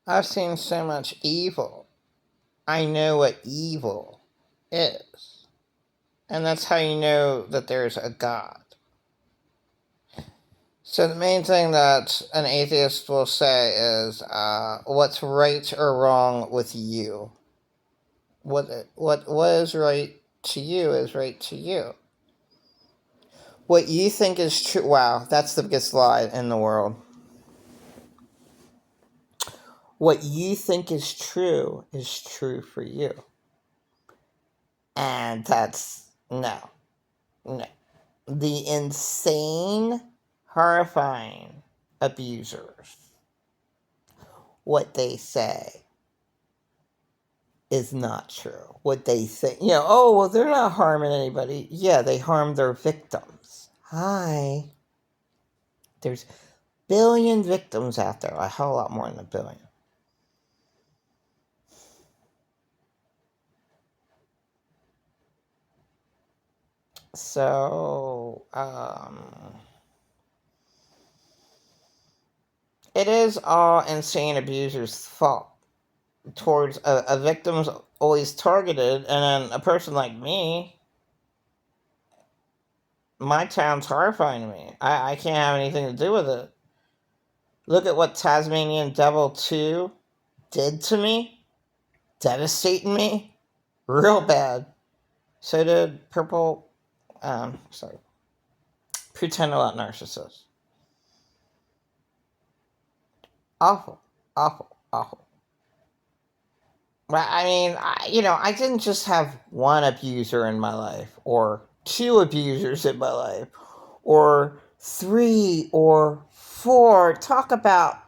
I've seen so much evil. I know what evil is. And that's how you know that there's a God. So the main thing that an atheist will say is, what's right or wrong with you? What is right to you is right to you. What you think is true. Wow, that's the biggest lie in the world. What you think is true for you. And that's no, no. The insane, horrifying abusers, what they say is not true. What they think, oh, well, they're not harming anybody. Yeah, they harm their victims. Hi. There's billion victims out there, a whole lot more than a billion. So, it is all insane abusers' fault. Towards a victim's always targeted, and then a person like me, my town's horrifying to me. I can't have anything to do with it. Look at what Tasmanian Devil 2 did to me. Devastating me. Real bad. So did Pretend a lot narcissist. Awful. Awful. Awful. But I mean, I didn't just have one abuser in my life, or two abusers in my life, or three or four. Talk about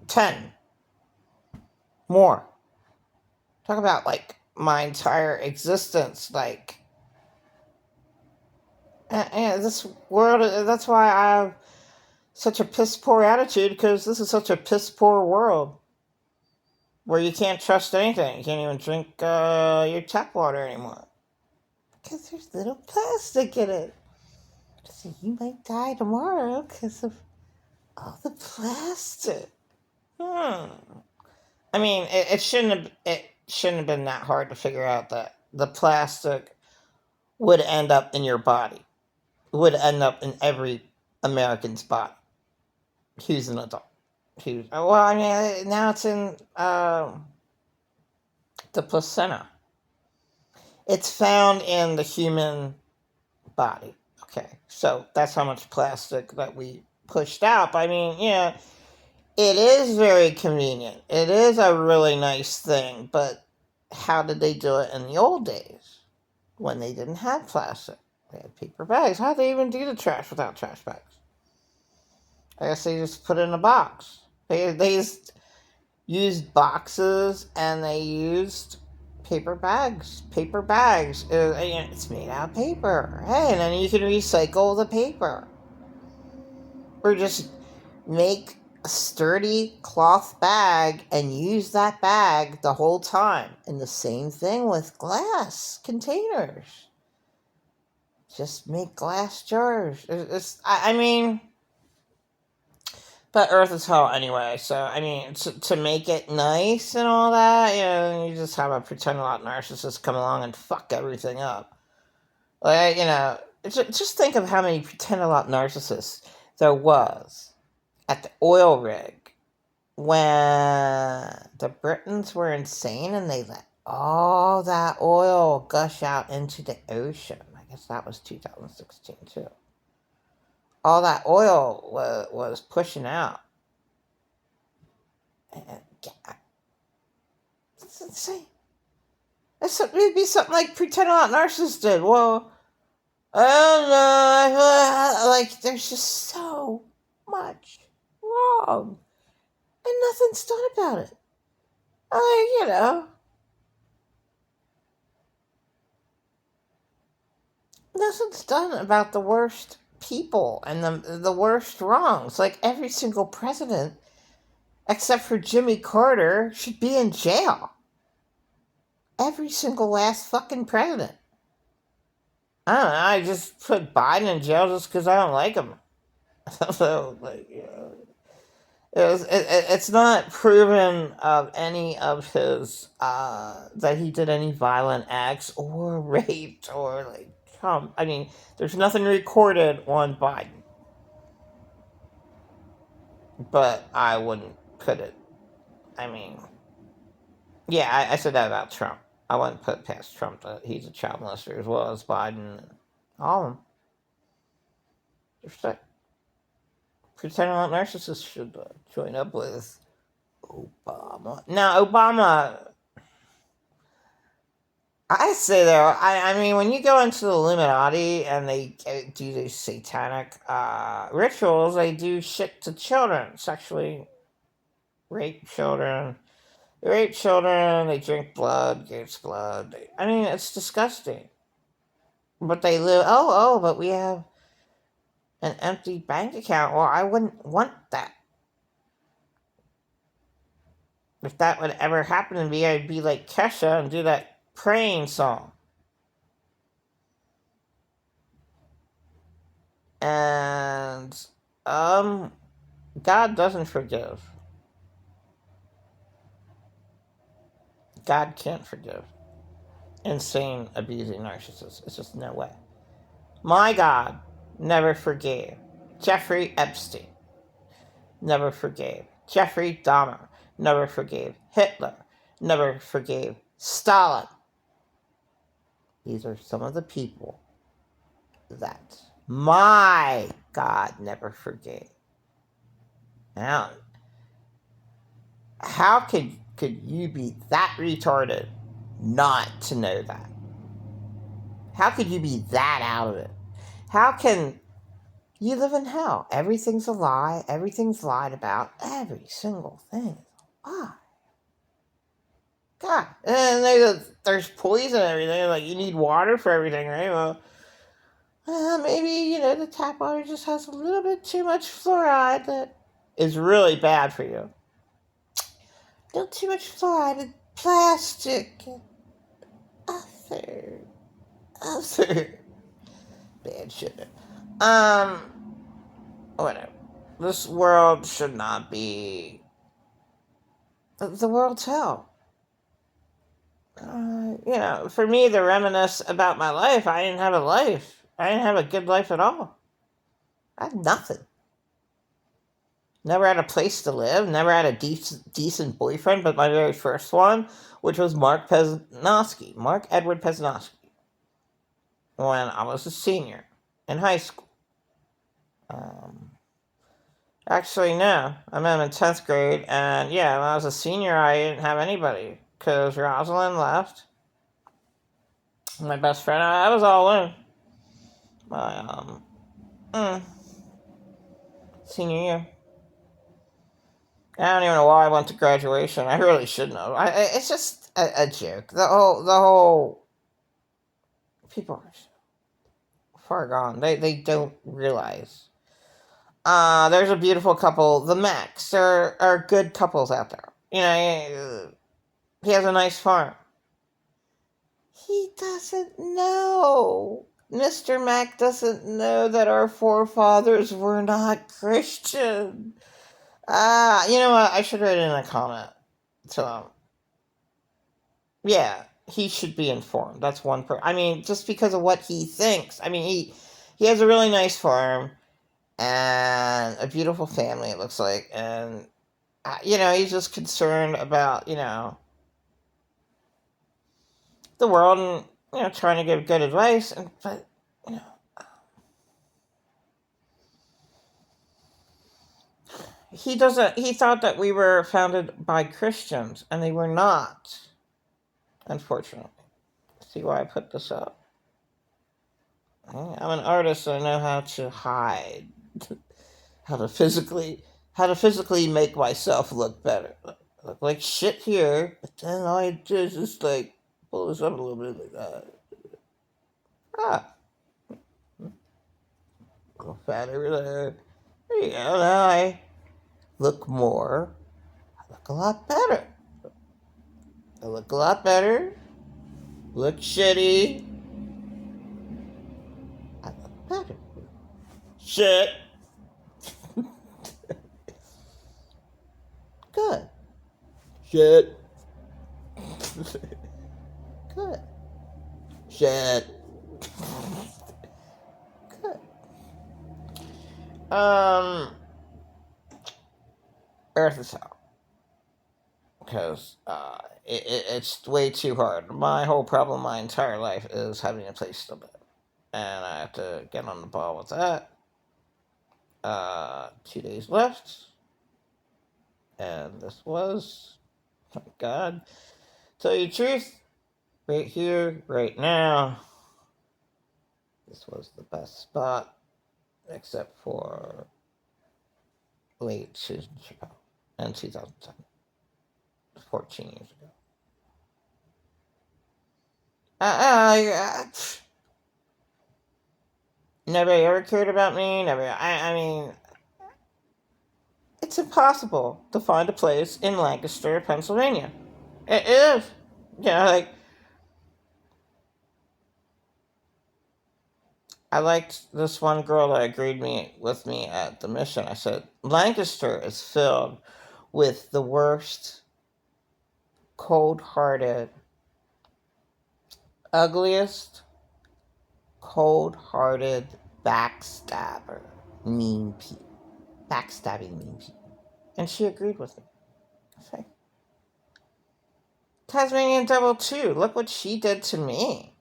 10 more. Talk about, like, my entire existence. Like, this world, that's why I have such a piss poor attitude, because this is such a piss poor world where you can't trust anything. You can't even drink your tap water anymore because there's little plastic in it. So you might die tomorrow because of all the plastic. I mean, it shouldn't have been that hard to figure out that the plastic would end up in your body. Would end up in every American's body who's an adult. Well, I mean, now it's in the placenta. It's found in the human body. Okay, so that's how much plastic that we pushed out. I mean, it is very convenient. It is a really nice thing, but how did they do it in the old days when they didn't have plastic? They had paper bags. How did they even do the trash without trash bags? I guess they just put it in a box. They just used boxes, and they used paper bags. Paper bags. It's made out of paper. Hey, and then you can recycle the paper. Or just make a sturdy cloth bag and use that bag the whole time. And the same thing with glass containers. Just make glass jars. I mean, but Earth is hell anyway. So, I mean, to make it nice and all that, you just have a pretend a lot narcissist come along and fuck everything up. Like, just think of how many pretend a lot narcissists there was at the oil rig when the Britons were insane and they let all that oil gush out into the ocean. I guess that was 2016 too. All that oil was pushing out. And it's insane. It'd be something like Pretend a Lot Narcissist did. Well, I don't know. Like, there's just so much wrong. And nothing's done about it. Nothing's done about the worst people and the worst wrongs. Like, every single president, except for Jimmy Carter, should be in jail. Every single last fucking president. I don't know, I just put Biden in jail just because I don't like him. So, like, It's not proven of any of his that he did any violent acts or raped or like Trump. I mean, there's nothing recorded on Biden, but I wouldn't put it. I mean, yeah, I said that about Trump. I wouldn't put it past Trump that he's a child molester as well as Biden and all of them. Just like pretending like narcissists should join up with Obama. Now, Obama, I say though, I mean, when you go into the Illuminati and they do these satanic rituals, they do shit to children, sexually rape children, they drink blood, gives blood. I mean, it's disgusting. But they live, but we have an empty bank account. Well, I wouldn't want that. If that would ever happen to me, I'd be like Kesha and do that praying song. And God doesn't forgive. God can't forgive insane, abusing narcissists. It's just no way. My God never forgave Jeffrey Epstein. Never forgave Jeffrey Dahmer. Never forgave Hitler. Never forgave Stalin. These are some of the people that my God never forgave. Now, how could you be that retarded not to know that? How could you be that out of it? How can you live in hell? Everything's a lie. Everything's lied about. Every single thing is a lie. God. And there's poison and everything. Like, you need water for everything, right? Well, maybe, the tap water just has a little bit too much fluoride that is really bad for you. A little too much fluoride and plastic and other bad shit. Whatever. This world should not be the world's hell. For me to reminisce about my life, I didn't have a life. I didn't have a good life at all. I had nothing. Never had a place to live. Never had a decent boyfriend, but my very first one, which was Mark Edward Pesnowski, when I was a senior in high school. Actually, no. I met him in 10th grade, and yeah, when I was a senior, I didn't have anybody, because Rosalind left. My best friend, I was all alone. My, senior year. I don't even know why I went to graduation. I really shouldn't have. It's just a joke. The whole people are far gone. They don't realize. There's a beautiful couple, the Macks. There are good couples out there. He has a nice farm. He doesn't know. Mr. Mack doesn't know that our forefathers were not Christian. You know what? I should write in a comment. So, yeah, he should be informed. That's one I mean, just because of what he thinks. I mean, he has a really nice farm and a beautiful family, it looks like. And, he's just concerned about, the world and, trying to give good advice. But, he thought that we were founded by Christians, and they were not, unfortunately. See why I put this up? I'm an artist, so I know how to hide, how to physically make myself look better. Look like shit here, but then all I do is just like pull this up a little bit like that. A little fat over there. There you go. Now I look a lot better. I look a lot better. Look shitty. I look better. Shit. Shit. Good. Shit. Good. Earth is hell. Because it's way too hard. My whole problem my entire life is having a place to live. And I have to get on the ball with that. 2 days left. And this was, oh my God, tell you the truth, right here, right now, this was the best spot, except for late season show in 2010, 14 years ago. Nobody ever cared about me. I mean, it's impossible to find a place in Lancaster, Pennsylvania. It is. Like, I liked this one girl that agreed with me at the mission. I said, Lancaster is filled with the worst, cold-hearted, ugliest, cold-hearted, backstabber, mean people. Backstabbing mean people. And she agreed with me. I say, Tasmanian Devil 2, look what she did to me.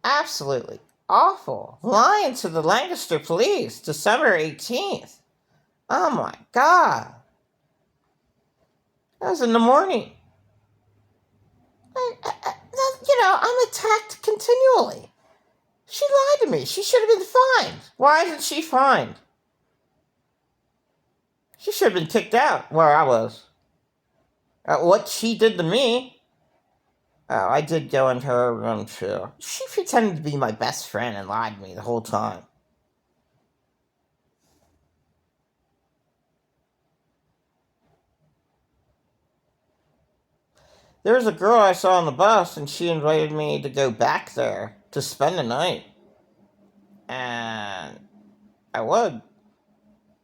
Absolutely awful. Lying to the Lancaster police, December 18th. Oh my God. That was in the morning. I'm attacked continually. She lied to me. She should have been fined. Why isn't she fined? She should have been kicked out where I was. What she did to me. Oh, I did go into her room too. She pretended to be my best friend and lied to me the whole time. There was a girl I saw on the bus, and she invited me to go back there to spend the night. And I would.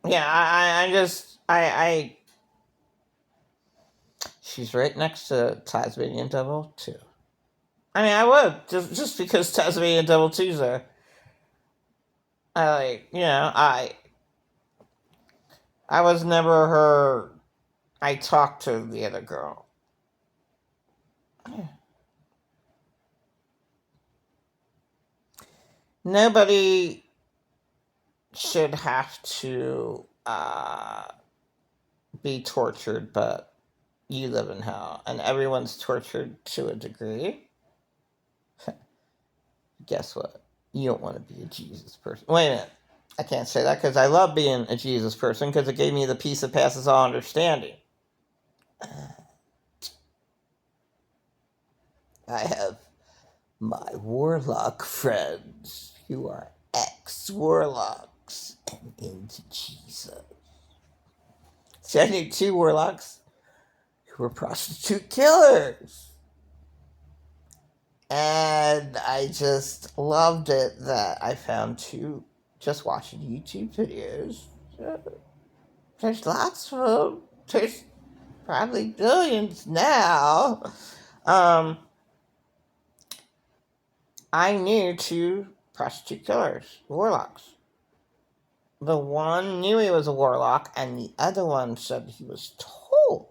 Yeah, she's right next to Tasmanian Devil 2. I mean, I would, just because Tasmanian Devil 2's there. I was never her. I talked to the other girl. Nobody should have to be tortured, but you live in hell, and everyone's tortured to a degree. Guess what? You don't want to be a Jesus person. Wait a minute. I can't say that because I love being a Jesus person because it gave me the peace that passes all understanding. I have my warlock friends who are EX-Warlocks and into Jesus. See, I knew 2 warlocks who were prostitute killers. And I just loved it that I found 2 just watching YouTube videos. There's lots of them. There's probably billions now. I knew 2 prostitute killers, warlocks. The one knew he was a warlock, and the other one said he was told